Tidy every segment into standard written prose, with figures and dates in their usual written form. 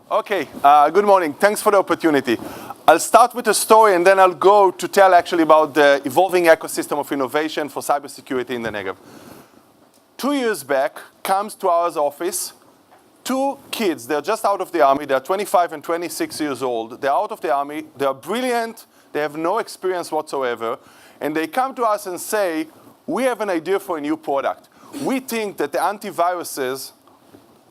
Okay, good morning. Thanks for the opportunity. I'll start with a story and then I'll go to tell actually about the evolving ecosystem of innovation for cybersecurity in the Negev. 2 years back, comes to our office, two kids, they're just out of the army, they're 25 and 26 years old, they're out of the army, they're brilliant, they have no experience whatsoever, and they come to us and say, we have an idea for a new product. We think that the antiviruses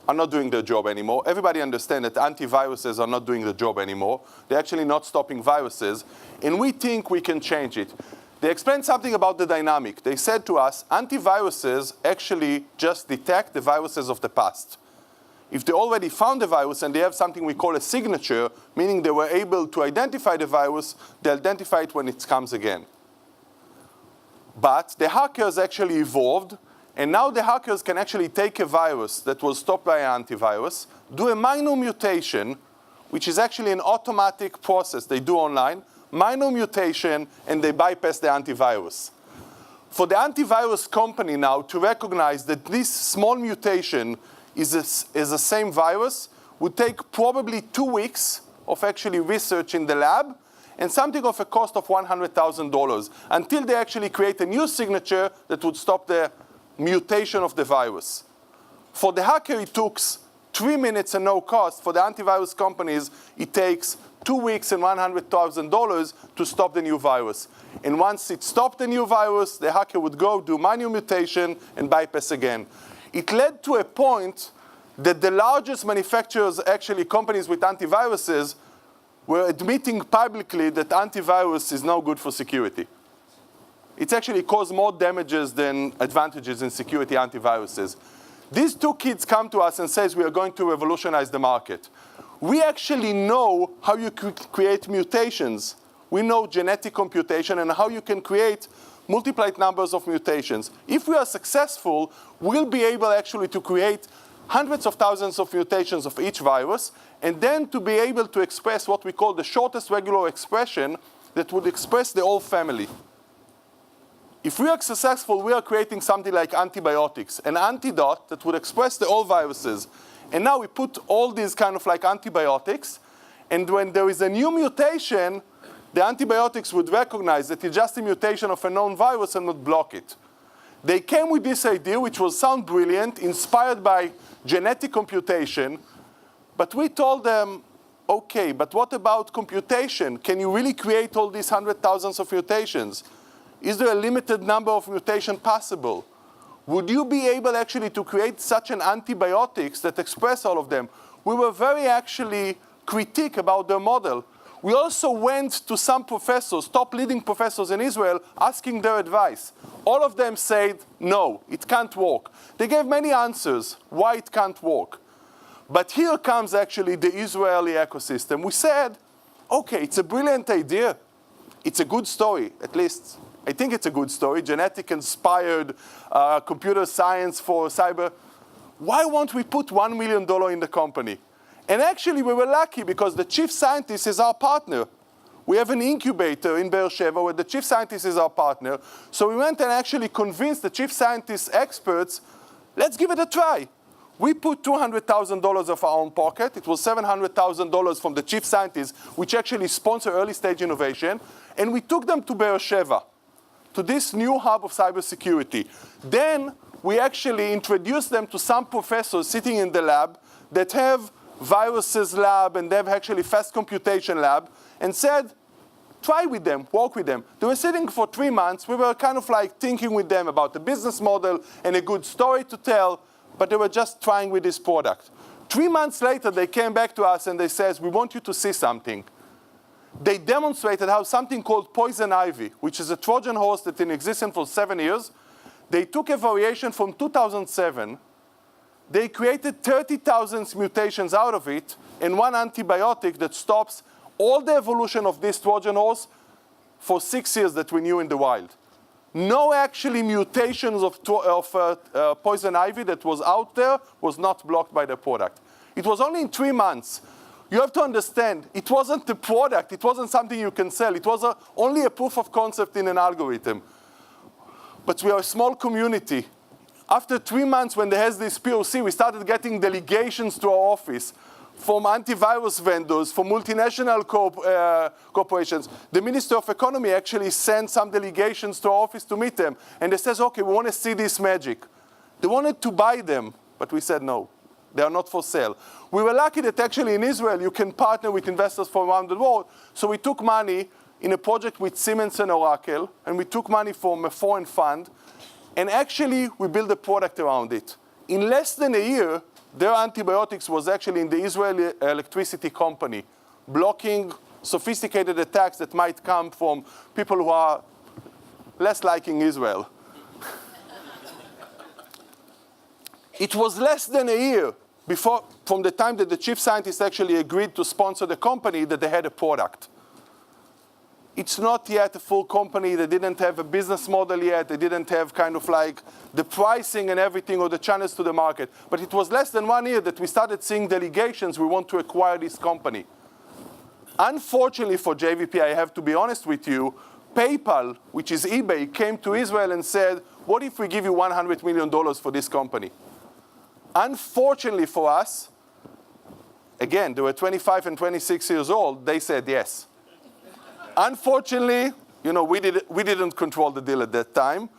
are not doing their job anymore. Everybody understands that antiviruses are not doing the job anymore. They're actually not stopping viruses, and we think we can change it. They explained something about the dynamic. They said to us, antiviruses actually just detect the viruses of the past. If they already found the virus and they have something we call a signature, meaning they were able to identify the virus, they identify it when it comes again. But the hackers actually evolved, and now the hackers can actually take a virus that was stopped by an antivirus, do a minor mutation, which is actually an automatic process they do online, minor mutation, and they bypass the antivirus. For the antivirus company now to recognize that this small mutation is the same virus would take probably 2 weeks of actually research in the lab and something of a cost of $100,000 until they actually create a new signature that would stop the mutation of the virus. For the hacker, it took 3 minutes and no cost. For the antivirus companies, it takes 2 weeks and $100,000 to stop the new virus. And once it stopped the new virus, the hacker would go do minor mutation and bypass again. It led to a point that the largest manufacturers, actually companies with antiviruses, were admitting publicly that antivirus is no good for security. It's actually caused more damages than advantages in security antiviruses. These two kids come to us and says we are going to revolutionize the market. We actually know how you create mutations. We know genetic computation and how you can create multiplied numbers of mutations. If we are successful, we'll be able actually to create hundreds of thousands of mutations of each virus, and then to be able to express what we call the shortest regular expression that would express the whole family. If we are successful, we are creating something like antibiotics, an antidote that would express the old viruses. And now we put all these kind of like antibiotics, and when there is a new mutation, the antibiotics would recognize that it's just a mutation of a known virus and would block it. They came with this idea, which will sound brilliant, inspired by genetic computation, but we told them, okay, but what about computation? Can you really create all these 100,000s of mutations? Is there a limited number of mutations possible? Would you be able actually to create such an antibiotics that express all of them? We were very actually critique about their model. We also went to some professors, top leading professors in Israel, asking their advice. All of them said, no, it can't work. They gave many answers why it can't work. But here comes actually the Israeli ecosystem. We said, okay, it's a brilliant idea. It's a good story, at least. I think it's a good story, genetic-inspired computer science for cyber. Why won't we put $1 million in the company? And actually, we were lucky because the chief scientist is our partner. We have an incubator in Beersheba where the chief scientist is our partner. So we went and actually convinced the chief scientist experts, let's give it a try. We put $200,000 of our own pocket. It was $700,000 from the chief scientist, which actually sponsor early stage innovation. And we took them to Beersheba, to this new hub of cybersecurity. Then we actually introduced them to some professors sitting in the lab that have viruses lab and they have actually fast computation lab, and said, try with them, work with them. They were sitting for 3 months. We were kind of like thinking with them about the business model and a good story to tell, but they were just trying with this product. 3 months later, they came back to us and they said, we want you to see something. They demonstrated how something called poison ivy, which is a Trojan horse that's in existence for 7 years, they took a variation from 2007, they created 30,000 mutations out of it, and one antibiotic that stops all the evolution of this Trojan horse for 6 years that we knew in the wild. No actually mutations of poison ivy that was out there was not blocked by the product. It was only in 3 months. You have to understand, it wasn't the product, it wasn't something you can sell, it was only a proof of concept in an algorithm. But we are a small community. After 3 months when there has this POC, we started getting delegations to our office from antivirus vendors, from multinational corporations. The Minister of Economy actually sent some delegations to our office to meet them. And they says, okay, we want to see this magic. They wanted to buy them, but we said no. They are not for sale. We were lucky that actually in Israel you can partner with investors from around the world. So we took money in a project with Siemens and Oracle, and we took money from a foreign fund, and actually we built a product around it. In less than a year, their antibiotics was actually in the Israeli electricity company, blocking sophisticated attacks that might come from people who are less liking Israel. It was less than a year before, from the time that the chief scientist actually agreed to sponsor the company, that they had a product. It's not yet a full company. They didn't have a business model yet. They didn't have kind of like the pricing and everything or the channels to the market. But it was less than 1 year that we started seeing delegations. We want to acquire this company. Unfortunately for JVP, I have to be honest with you, PayPal, which is eBay, came to Israel and said, what if we give you $100 million for this company? Unfortunately for us, again, they were 25 and 26 years old, they said yes. Unfortunately, you know, we didn't control the deal at that time.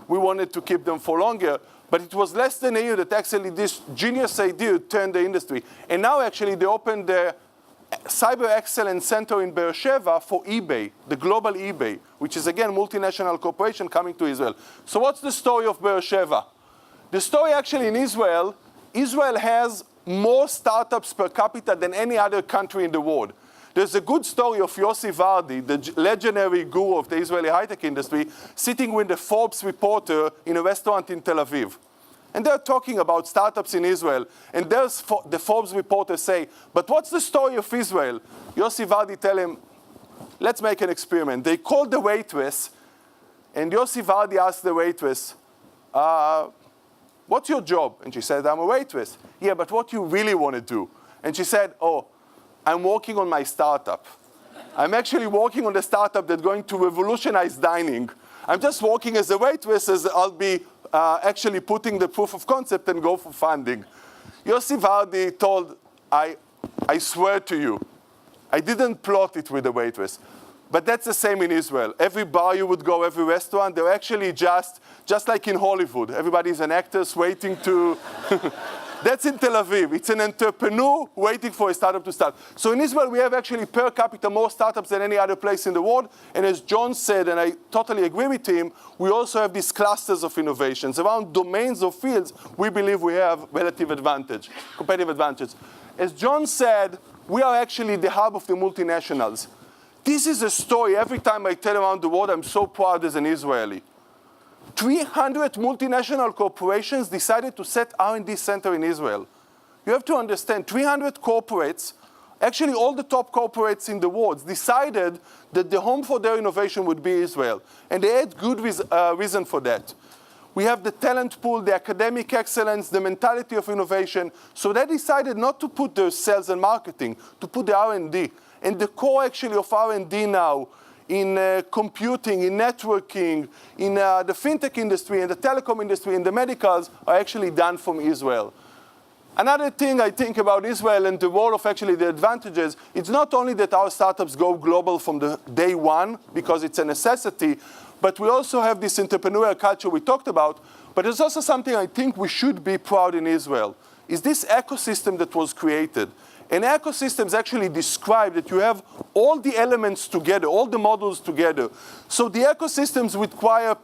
We wanted to keep them for longer, but it was less than a year that actually this genius idea turned the industry. And now actually they opened the Cyber Excellence Center in Beersheba for eBay, the global eBay, which is again multinational corporation coming to Israel. So what's the story of Beersheba? The story actually in Israel, Israel has more startups per capita than any other country in the world. There's a good story of Yossi Vardi, the legendary guru of the Israeli high-tech industry, sitting with the Forbes reporter in a restaurant in Tel Aviv. And they're talking about startups in Israel. And there's the Forbes reporter say, but what's the story of Israel? Yossi Vardi tell him, let's make an experiment. They called the waitress, and Yossi Vardi asked the waitress, what's your job? And she said, I'm a waitress. Yeah, but what do you really want to do? And she said, oh, I'm working on my startup. I'm actually working on the startup that's going to revolutionize dining. I'm just working as a waitress, as I'll be actually putting the proof of concept and go for funding. Yossi Vardi told, I swear to you, I didn't plot it with the waitress. But that's the same in Israel. Every bar you would go, every restaurant, they're actually just like in Hollywood. Everybody's an actor waiting to... That's in Tel Aviv. It's an entrepreneur waiting for a startup to start. So in Israel, we have actually per capita more startups than any other place in the world. And as John said, and I totally agree with him, we also have these clusters of innovations. Around domains or fields, we believe we have relative advantage, competitive advantage. As John said, we are actually the hub of the multinationals. This is a story. Every time I tell around the world, I'm so proud as an Israeli. 300 multinational corporations decided to set R&D center in Israel. You have to understand, 300 corporates, actually all the top corporates in the world, decided that the home for their innovation would be Israel. And they had good reason for that. We have the talent pool, the academic excellence, the mentality of innovation. So they decided not to put their sales and marketing, to put the R&D. And the core actually of R&D now in computing, in networking, in the fintech industry, in the telecom industry, in the medicals are actually done from Israel. Another thing I think about Israel and the role of actually the advantages, it's not only that our startups go global from the day one because it's a necessity, but we also have this entrepreneurial culture we talked about, but there's also something I think we should be proud in Israel, is this ecosystem that was created. And ecosystems actually describe that you have all the elements together, all the models together. So the ecosystems require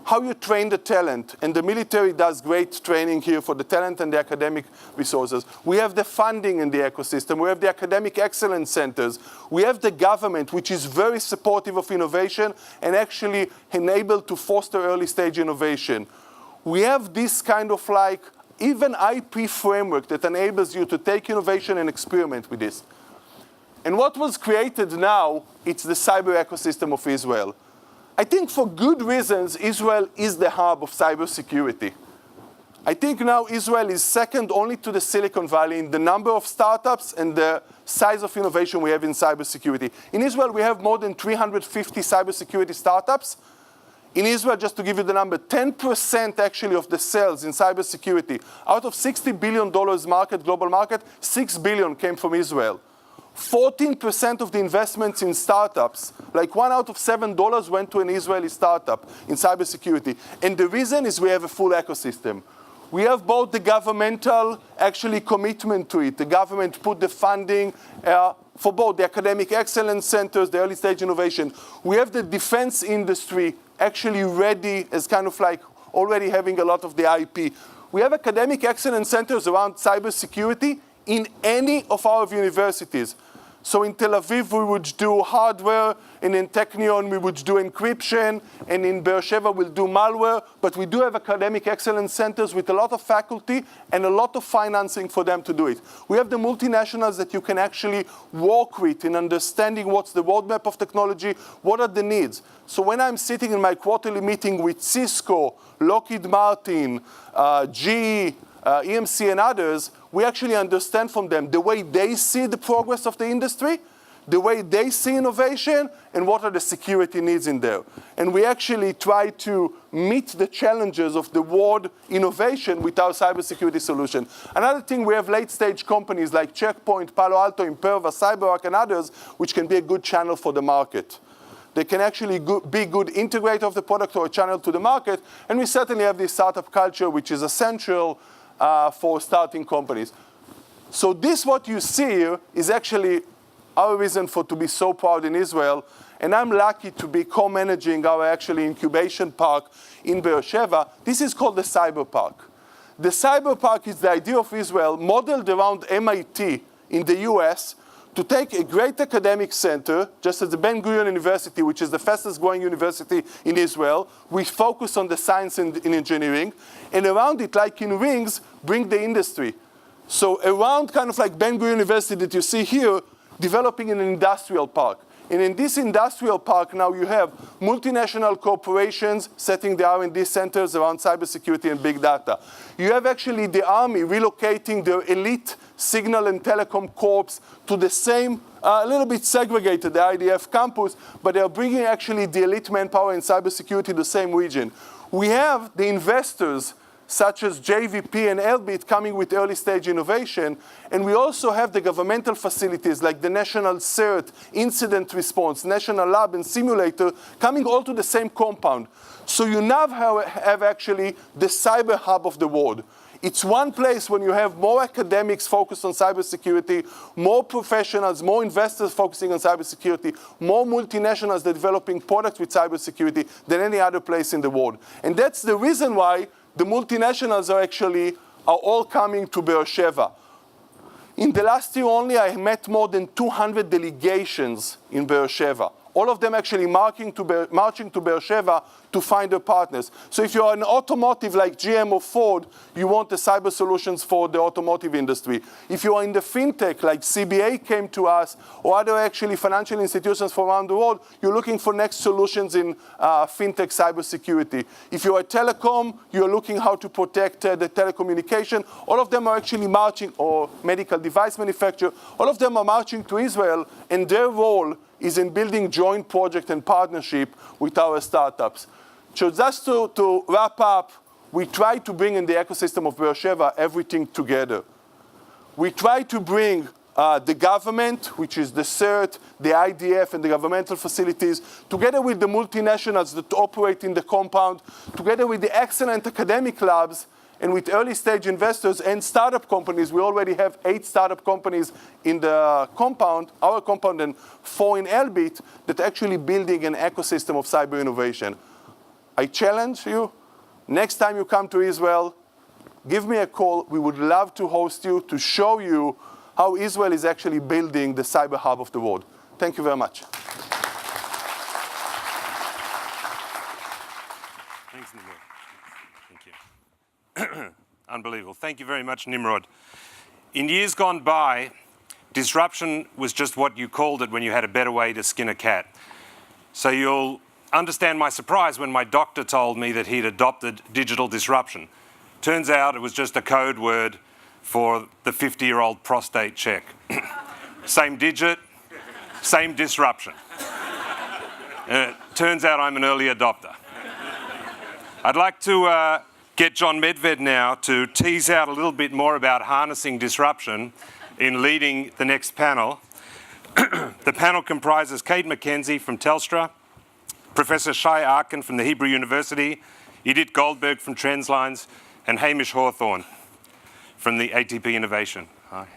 how you train the talent. And the military does great training here for the talent and the academic resources. We have the funding in the ecosystem. We have the academic excellence centers. We have the government, which is very supportive of innovation and actually enabled to foster early stage innovation. We have this kind of like even IP framework that enables you to take innovation and experiment with this. And what was created now, it's the cyber ecosystem of Israel. I think for good reasons, Israel is the hub of cybersecurity. I think now Israel is second only to the Silicon Valley in the number of startups and the size of innovation we have in cybersecurity. In Israel, we have more than 350 cybersecurity startups. In Israel, just to give you the number, 10% actually of the sales in cybersecurity, out of $60 billion market, global market, $6 billion came from Israel. 14% of the investments in startups, like $1 out of $7 went to an Israeli startup in cybersecurity. And the reason is we have a full ecosystem. We have both the governmental actually commitment to it. The government put the funding for both the academic excellence centers, the early stage innovation. We have the defense industry actually ready as kind of like already having a lot of the IP. We have academic excellence centers around cybersecurity in any of our universities. So in Tel Aviv, we would do hardware, and in Technion, we would do encryption, and in Beersheba, we'll do malware. But we do have academic excellence centers with a lot of faculty and a lot of financing for them to do it. We have the multinationals that you can actually work with in understanding what's the roadmap of technology, what are the needs. So when I'm sitting in my quarterly meeting with Cisco, Lockheed Martin, GE, EMC and others, we actually understand from them the way they see the progress of the industry, the way they see innovation, and what are the security needs in there. And we actually try to meet the challenges of the world innovation with our cybersecurity solution. Another thing, we have late-stage companies like Checkpoint, Palo Alto, Imperva, CyberArk, and others, which can be a good channel for the market. They can actually be good integrator of the product or a channel to the market, and we certainly have this startup culture, which is essential for starting companies. So this, what you see here, is actually our reason for to be so proud in Israel. And I'm lucky to be co-managing our actually incubation park in Beersheba. This is called the Cyber Park. The Cyber Park is the idea of Israel modeled around MIT in the US to take a great academic center, just as the Ben Gurion University, which is the fastest growing university in Israel. We focus on the science and in engineering, and around it, like in rings, bring the industry. So around kind of like Ben Gurion University that you see here, developing an industrial park. And in this industrial park now you have multinational corporations setting the R&D centers around cybersecurity and big data. You have actually the army relocating their elite signal and telecom corps to the same, a little bit segregated, the IDF campus, but they are bringing actually the elite manpower in cybersecurity to the same region. We have the investors such as JVP and Elbit coming with early stage innovation. And we also have the governmental facilities like the National CERT, Incident Response, National Lab and Simulator coming all to the same compound. So you now have actually the cyber hub of the world. It's one place when you have more academics focused on cybersecurity, more professionals, more investors focusing on cybersecurity, more multinationals that are developing products with cybersecurity than any other place in the world. And that's the reason why the multinationals are all coming to Beersheba. In the last year only, I met more than 200 delegations in Beersheba. All of them actually marching to Beersheba to find their partners. So if you're an automotive like GM or Ford, you want the cyber solutions for the automotive industry. If you are in the fintech, like CBA came to us, or other actually financial institutions from around the world, you're looking for next solutions in fintech cybersecurity. If you're a telecom, you're looking how to protect the telecommunication. All of them are actually marching, or medical device manufacturer, all of them are marching to Israel, and their role is in building joint project and partnership with our startups. So just to wrap up, we try to bring in the ecosystem of Beersheba everything together. We try to bring the government, which is the CERT, the IDF, and the governmental facilities, together with the multinationals that operate in the compound, together with the excellent academic labs, and with early stage investors and startup companies. We already have 8 startup companies in the compound, our compound, and 4 in Elbit that are actually building an ecosystem of cyber innovation. I challenge you, next time you come to Israel, give me a call. We would love to host you to show you how Israel is actually building the cyber hub of the world. Thank you very much. Thanks, Nimrod. Thank you. Unbelievable. Thank you very much, Nimrod. In years gone by, disruption was just what you called it when you had a better way to skin a cat. So you'll understand my surprise when my doctor told me that he'd adopted digital disruption. Turns out it was just a code word for the 50-year-old prostate check. Same digit, same disruption. Turns out I'm an early adopter. I'd like to get John Medved now to tease out a little bit more about harnessing disruption in leading the next panel. The panel comprises Kate McKenzie from Telstra, Professor Shai Arkin from the Hebrew University, Edith Goldberg from Trendslines, and Hamish Hawthorne from the ATP Innovation. Hi.